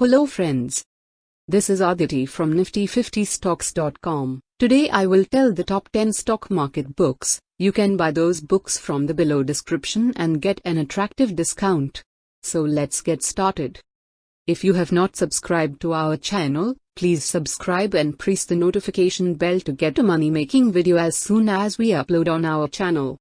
Hello friends. This is Aditi from Nifty50stocks.com. Today I will tell the top 10 stock market books. You can buy those books from the below description and get an attractive discount. So let's get started. If you have not subscribed to our channel, please subscribe and press the notification bell to get a money making video as soon as we upload on our channel.